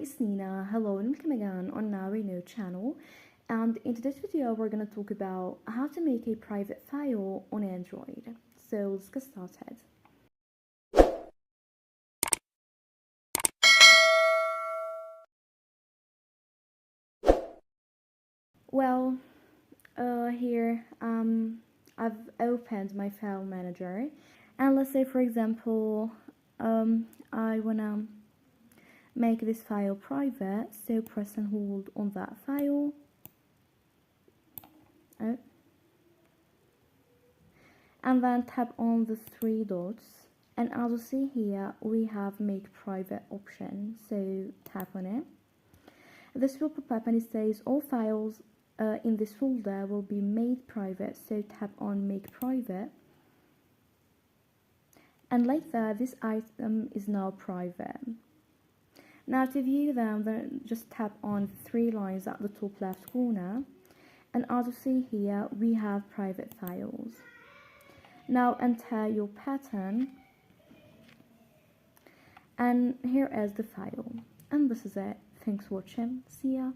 it's Nina. Hello and welcome again on our new channel. And in today's video, we're going to talk about how to make a private file on Android. So let's get started. Well, here I've opened my file manager, and let's say, for example, I wanna make this file private, so press and hold on that file. And then tap on the three dots, and as you see here we have make private option, so tap on it. This will pop up and it says all files in this folder will be made private, so tap on make private, and like that this item is now private. Now to view them, then just tap on the three lines at the top left corner, and as you see here we have private files. Now enter your pattern, and here is the file, and this is it. Thanks for watching. See ya.